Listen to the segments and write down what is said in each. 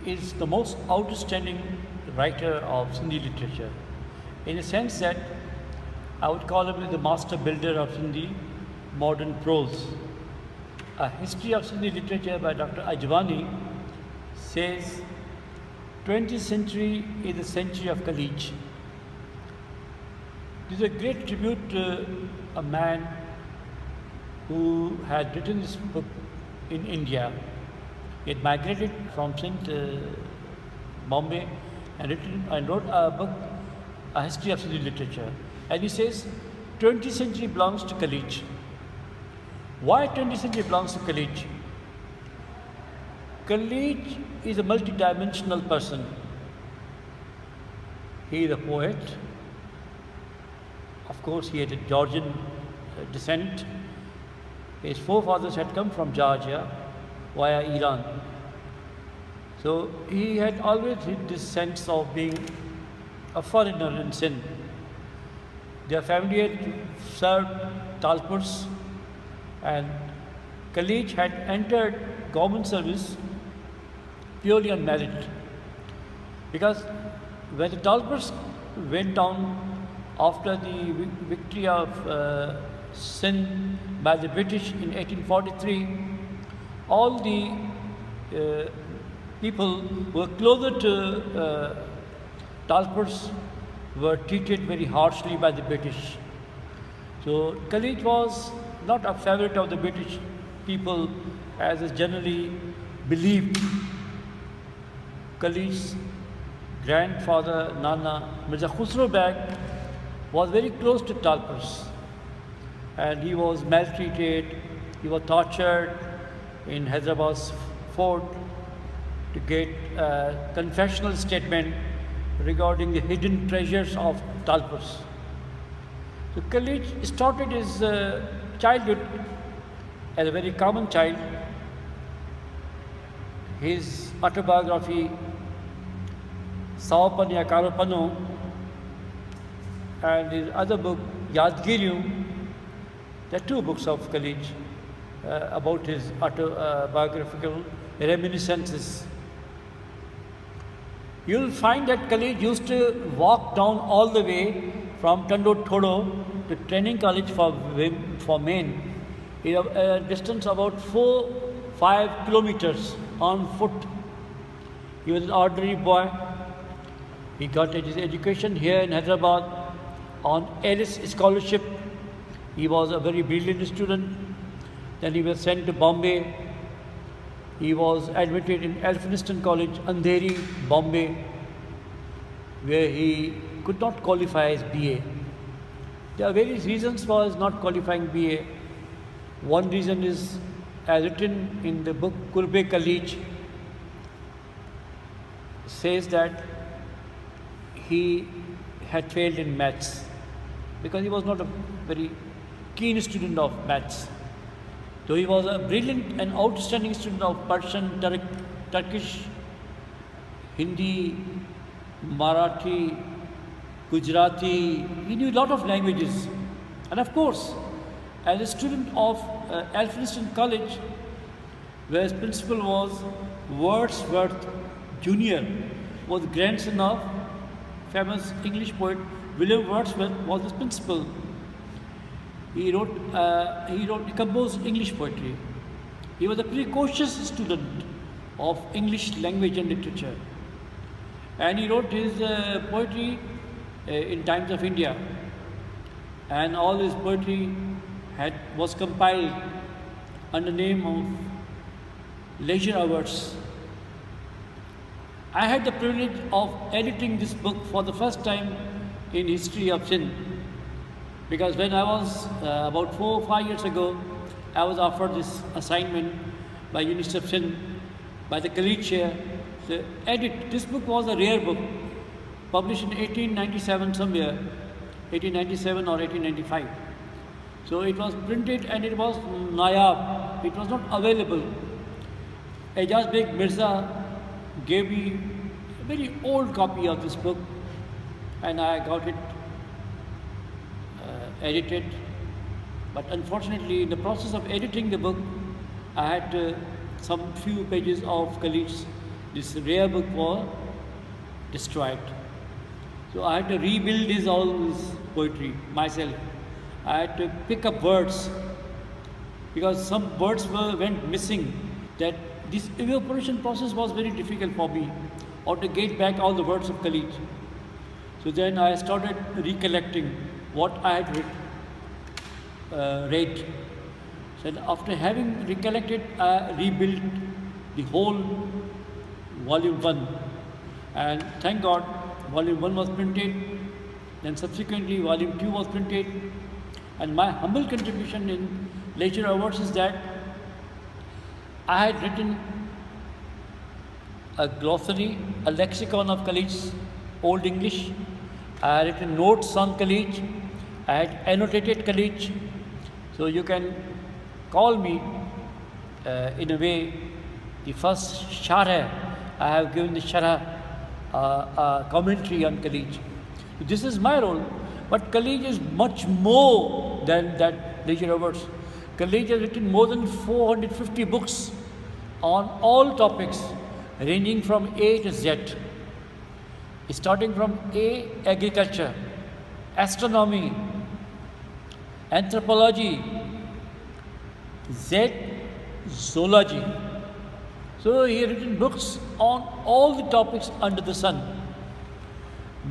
is the most outstanding writer of Sindhi literature, in a sense that I would call him the master builder of Sindhi modern prose. A history of Sindhi literature by Dr. Ajwani says 20th century is the century of Kalich. This is a great tribute to a man who had written this book in India. He had migrated from Bombay and wrote a book, A History of Sindhi Literature. And he says 20th century belongs to Kalich. Why 20th century belongs to Kalich? Kalich is a multidimensional person. He is a poet. Of course, he had a Georgian descent. His forefathers had come from Georgia via Iran. So he had always had this sense of being a foreigner in Sindh. Their family had served Talpurs, and Kalich had entered government service purely on merit. Because when the Talpurs went down after the victory of Sindh by the British in 1843, all the people who were closer to Talpurs were treated very harshly by the British. So Kalich was not a favorite of the British people as is generally believed. Kalich's grandfather, Nana, Mirza Kalich Baig, was very close to Talpurs, and he was maltreated, he was tortured in Hyderabad's fort to get a confessional statement regarding the hidden treasures of Talpurs. So Kalich started his childhood as a very common child. His autobiography, Saopanya Karopano, and his other book, Yadgirium, there are two books of Kalich about his autobiographical reminiscences. You'll find that Kalich used to walk down all the way from Tando Thodo to training college for men, in a distance about 4-5 kilometers on foot. He was an ordinary boy. He got his education here in Hyderabad on Ellis scholarship. He was a very brilliant student. Then he was sent to Bombay. He was admitted in Elphinstone College, Andheri, Bombay, where he could not qualify as BA. There are various reasons for his not qualifying BA. One reason is, as written in the book Kurbe Kalich, says that he had failed in maths because he was not a very keen student of maths. So he was a brilliant and outstanding student of Persian, Turkish, Hindi, Marathi, Gujarati. He knew a lot of languages. And of course, as a student of Elphinstone College, where his principal was Wordsworth Jr., was the grandson of famous English poet William Wordsworth, was his principal. He composed English poetry. He was a precocious student of English language and literature. And he wrote his poetry in times of India. And all his poetry was compiled under the name of Leisure Hours. I had the privilege of editing this book for the first time in history of Sindh. Because when I was about 4 or 5 years ago, I was offered this assignment by University of Sindh, by the Kalich chair, to edit. This book was a rare book, published in 1897 somewhere, 1897 or 1895. So it was printed and it was nayab, it was not available. Ejaz Beg Mirza gave me a very old copy of this book, and I got it edited. But unfortunately, in the process of editing the book, I had some few pages of Kalich's this rare book was destroyed. So I had to rebuild all his poetry myself. I had to pick up words because some words went missing. That this evaporation process was very difficult for me, or to get back all the words of Kalich. So then I started recollecting what I had read. So after having recollected, I rebuilt the whole volume 1. And thank God, volume 1 was printed, then subsequently volume 2 was printed. And my humble contribution in Literature Awards is that I had written a glossary, a lexicon of Kalich's Old English. I had written notes on Kalich. I had annotated Kalich. So you can call me in a way the first Sharh. I have given the Sharh commentary on Kalich. This is my role, but Kalich is much more than that Literature Awards. Kalich has written more than 450 books on all topics, ranging from A to Z. Starting from A, agriculture, astronomy, anthropology, Z, zoology. So he has written books on all the topics under the sun.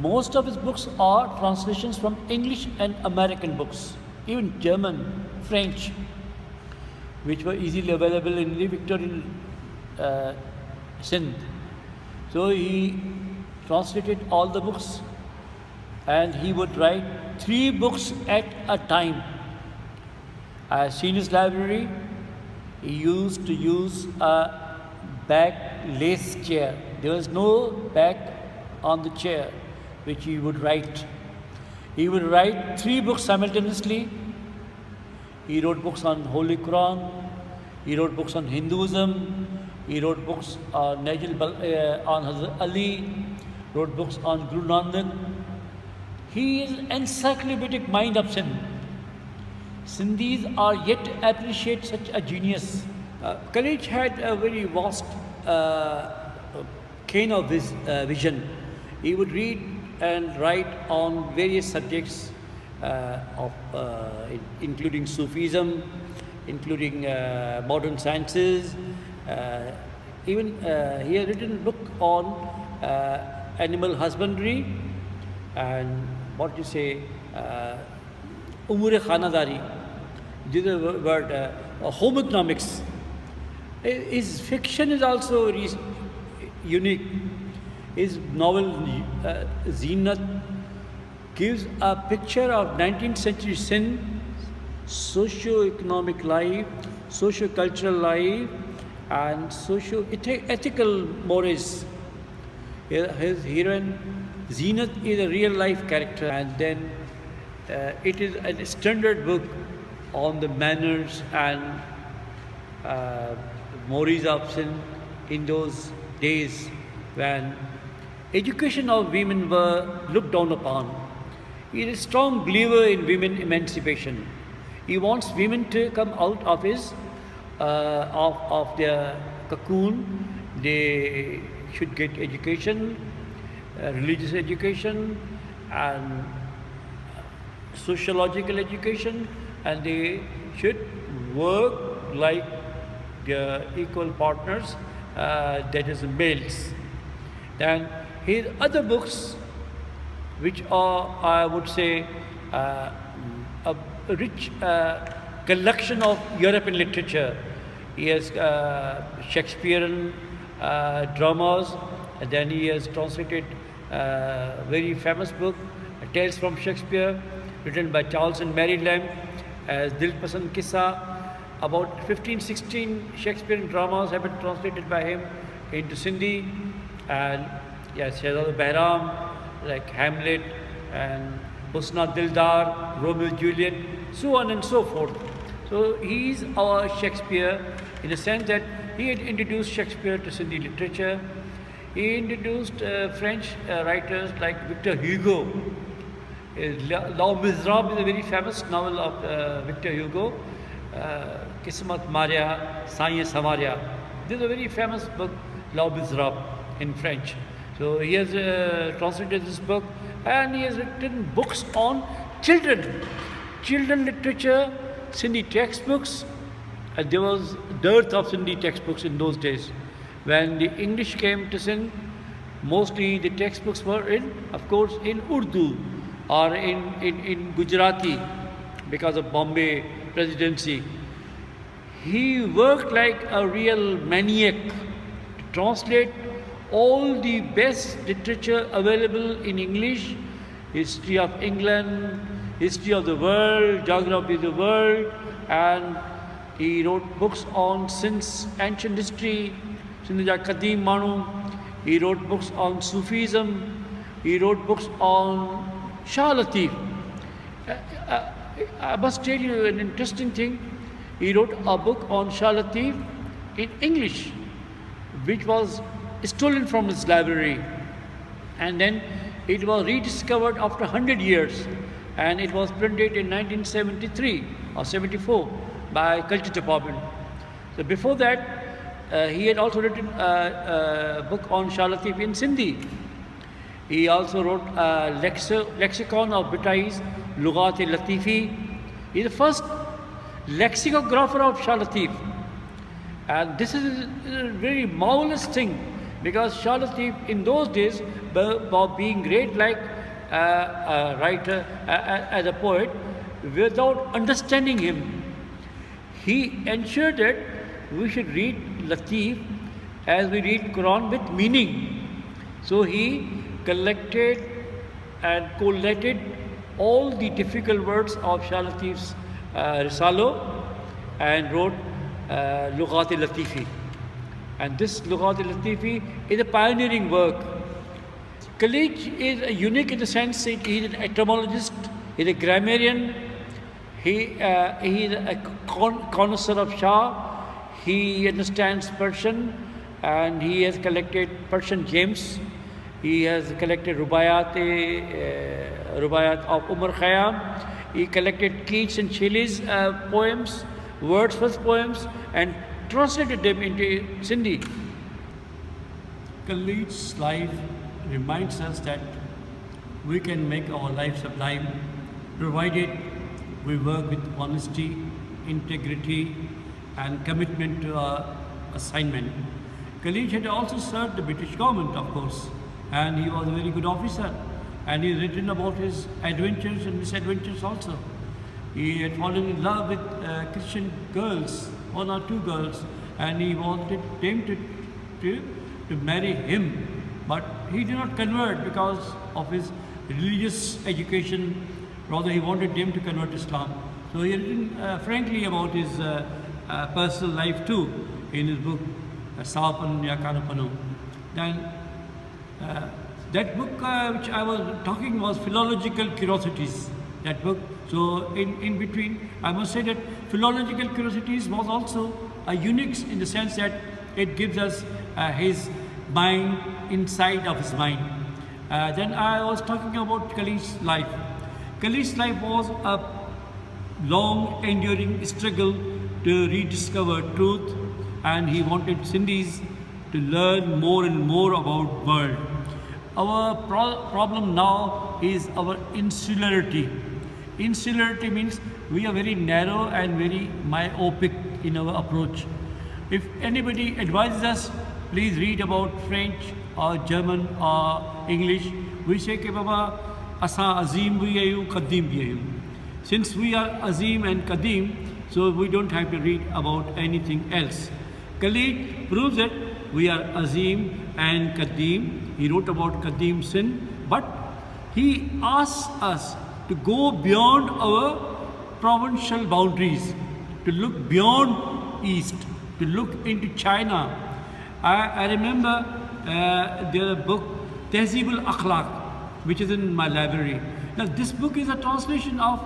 Most of his books are translations from English and American books, even German, French, which were easily available in the Victorian Sindh. So he translated all the books, and he would write 3 books at a time. I have seen his library. He used to use a back lace chair. There was no back on the chair which he would write. He would write 3 books simultaneously. He wrote books on Holy Quran. He wrote books on Hinduism. He wrote books on Hazrat Ali. Wrote books on Guru Nanak. He is an encyclopedic mind of Sindh. Sindhis are yet to appreciate such a genius. Kalich had a very vast cane of his vision. He would read and write on various subjects, including Sufism, including modern sciences. Even he had written a book on animal husbandry and Umur Khanadari. This is the word home economics. His fiction is also unique. His novel Zeenat gives a picture of 19th century Sindh, socio-economic life, socio-cultural life, and socio-ethical mores. His heroine Zeenat is a real life character, and then it is a standard book on the manners and mores of Sindh in those days when education of women were looked down upon. He is a strong believer in women emancipation. He wants women to come out of their cocoon. They should get education, religious education, and sociological education, and they should work like their equal partners, that is males. Then his other books, which are, I would say, a rich collection of European literature. He has Shakespearean dramas, and then he has translated a very famous book, Tales from Shakespeare, written by Charles and Mary Lamb, as Dilpasand Kissa. About 15-16 Shakespearean dramas have been translated by him into Sindhi, and yes, Shahzad Behram, like Hamlet and Husna Dildar, Romeo and Juliet, so on and so forth. So he is our Shakespeare in the sense that he had introduced Shakespeare to Sindhi literature. He introduced French writers like Victor Hugo. Les Miserables is a very famous novel of Victor Hugo. Kismat Maria, Science Samaria. This is a very famous book. Les Miserables in French. So he has translated this book, and he has written books on children literature, Sindhi textbooks. And there was dearth of Sindhi textbooks in those days. When the English came to Sindh, mostly the textbooks were of course, in Urdu or in Gujarati because of Bombay presidency. He worked like a real maniac to translate all the best literature available in English, history of England, history of the world, geography of the world, and he wrote books on Sindh's ancient history, Sindh ja Qadim Manu. He wrote books on Sufism. He wrote books on Shah Latif. I must tell you an interesting thing. He wrote a book on Shah Latif in English, which was stolen from his library. And then it was rediscovered after 100 years. And it was printed in 1973 or 74 by Culture Department. So before that, he had also written a book on Shah Latif in Sindhi. He also wrote a lexicon of Bitai's Lughat-e-Latifi. He is the first lexicographer of Shah Latif. And this is a very marvelous thing, because Shah Latif in those days, by being great like a writer, as a poet, without understanding him, he ensured that we should read Latif as we read Quran with meaning. So he collected and collated all the difficult words of Shah Latif's Risalo and wrote Lughat-e-Latifi. And this Lughat-e-Latifi is a pioneering work. Kalich is unique in the sense that he is an etymologist, he is a grammarian, he is a connoisseur of Shah. He understands Persian, and he has collected Persian gems. He has collected Rubayat of Umar Khayyam. He collected Keats and Shelley's poems, Wordsworth's poems, and translated them into Sindhi. Kalich's life reminds us that we can make our life sublime, provided we work with honesty, integrity, and commitment to our assignment. Kalich had also served the British government, of course, and he was a very good officer, and he written about his adventures and misadventures also. He had fallen in love with Christian girls, one or two girls, and he wanted them to marry him, but he did not convert because of his religious education. Rather, he wanted them to convert to Islam. So he had written frankly about his personal life too in his book Sapan Yakanapanu. Then that book which I was talking was Philological Curiosities, that book. So in between, I must say that Philological Curiosities was also a unique in the sense that it gives us his mind, inside of his mind. Then I was talking about Kalich's life. Kalich's life was a long enduring struggle to rediscover truth, and he wanted Sindhis to learn more and more about world. Our problem now is our insularity. Insularity means we are very narrow and very myopic in our approach. If anybody advises us, please read about French or German or English, we say ke baba asa azim bhi ayu qadim bhi ayu. Since we are azim and qadim, so we don't have to read about anything else. Kalich proves that we are azim and qadim. He wrote about qadim sin, but he asks us to go beyond our provincial boundaries, to look beyond East, to look into China. I remember their book Tehzeeb-ul-Akhlaq, which is in my library. Now this book is a translation of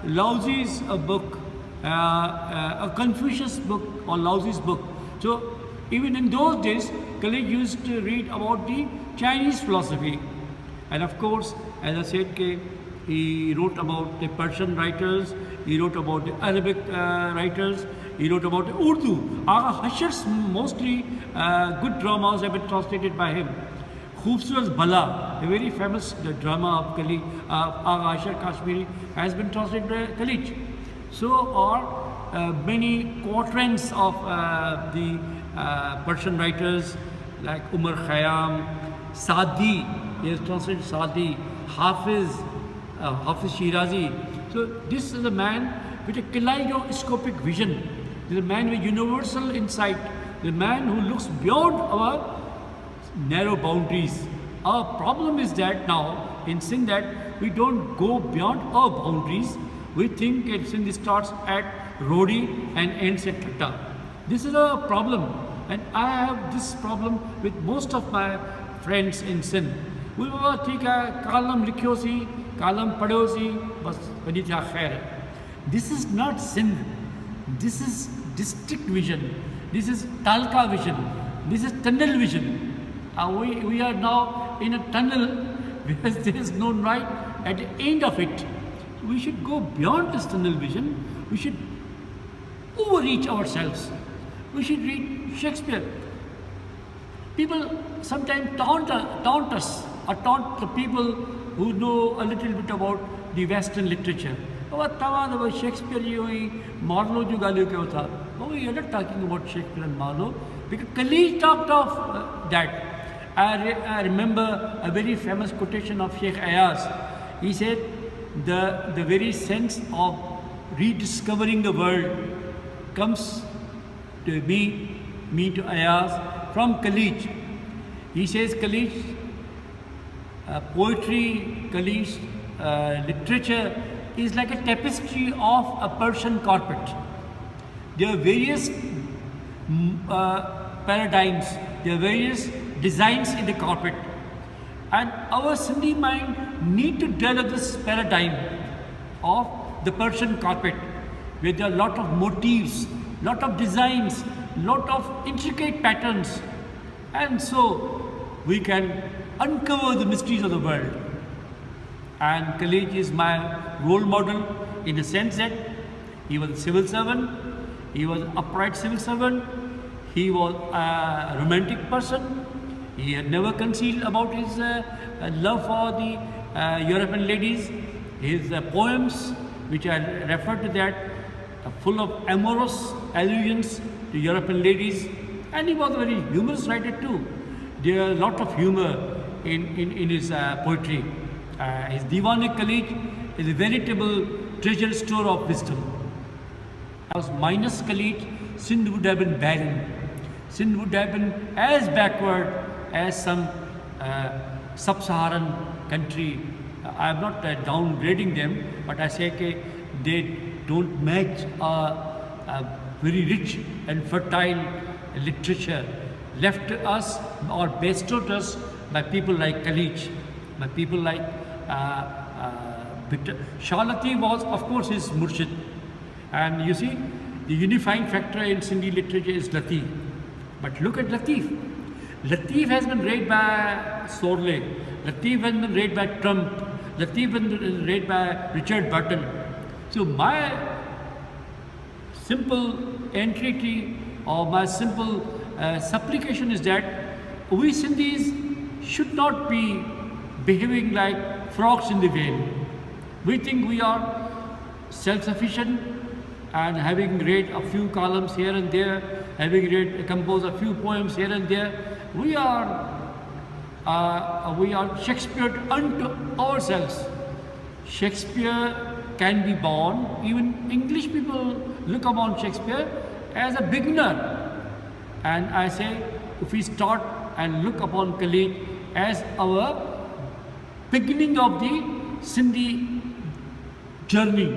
Laozi's book, a Confucius book or Laozi's book. So even in those days, Kalich used to read about the Chinese philosophy. And of course, as I said, he wrote about the Persian writers, he wrote about the Arabic writers, he wrote about the Urdu. Agha Hashar's mostly good dramas have been translated by him. Khoobsurat Bala, a very famous drama of Kalich, Agha Hashar Kashmiri, has been translated by Kalich. So are many quatrains of the Persian writers like Umar Khayyam, Sadi, he has translated Sadi, Hafiz Shirazi. So this is a man with a kaleidoscopic vision. This is a man with universal insight. The man who looks beyond our narrow boundaries. Our problem is that now in Sindh that we don't go beyond our boundaries. We think Sindh starts at Rodi and ends at Thatta. This is a problem, and I have this problem with most of my friends in Sindh. We will take a column likhosi, column padhosi, bas wadi tha khair. This is not Sindh. This is district vision. This is Talka vision. This is tunnel vision. We are now in a tunnel because there is no light at the end of it. We should go beyond this tunnel vision. We should overreach ourselves. We should read Shakespeare. People sometimes taunt us or taunt the people who know a little bit about the Western literature. Oh, Shakespeare, Marlowe, we are not talking about Shakespeare and Marlowe because Kalich talked of that. I remember a very famous quotation of Sheikh Ayaz. He said, the very sense of rediscovering the world comes to me to Ayaz from Kalich. He says Kalich, poetry, Kalich, literature is like a tapestry of a Persian carpet. There are various paradigms, there are various designs in the carpet. And our Sindhi mind need to develop this paradigm of the Persian carpet, where there are a lot of motifs, lot of designs, lot of intricate patterns. And so we can uncover the mysteries of the world. And Kalich is my role model in the sense that he was a civil servant, he was an upright civil servant, he was a romantic person, he had never concealed about his love for the European ladies. His poems, which I refer to that, are full of amorous allusions to European ladies, and he was a very humorous writer too. There are a lot of humor in his poetry. His Diwan-e-Kalich is a veritable treasure store of wisdom. As minus Kalich, Sindh would have been barren. Sindh would have been as backward as some sub-Saharan country. I am not downgrading them, but I say that they don't match a very rich and fertile literature left to us or bestowed us by people like Kalich, by people like Shah Latif was, of course, his murshid. And you see, the unifying factor in Sindhi literature is Latif. But look at Latif. Latif has been read by Sorley. Latif has been read by Trump. Latif has been read by Richard Burton. So my simple entreaty or my simple supplication is that we Sindhis should not be behaving like frogs in the vein. We think we are self-sufficient and having read a few columns here and there, having composed a few poems here and there, we are Shakespeare unto ourselves. Shakespeare can be born. Even English people look upon Shakespeare as a beginner. And I say, if we start and look upon Kalich as our beginning of the Sindhi journey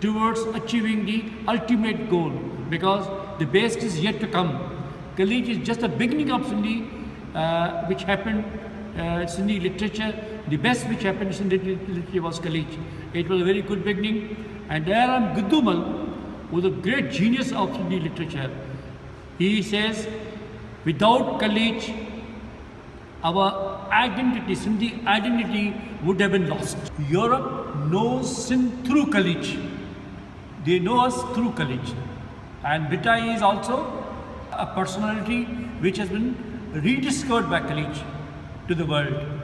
towards achieving the ultimate goal, because the best is yet to come. Kalich is just the beginning of Sindhi, which happened, Sindhi literature. The best which happened in Sindhi literature was Kalich. It was a very good beginning. And Dayaram Guddumal was a great genius of Sindhi literature. He says, without Kalich, our identity, Sindhi identity would have been lost. Europe knows Sindh through Kalich. They know us through Kalich. And Bhittai is also a personality which has been rediscovered by Kalich to the world.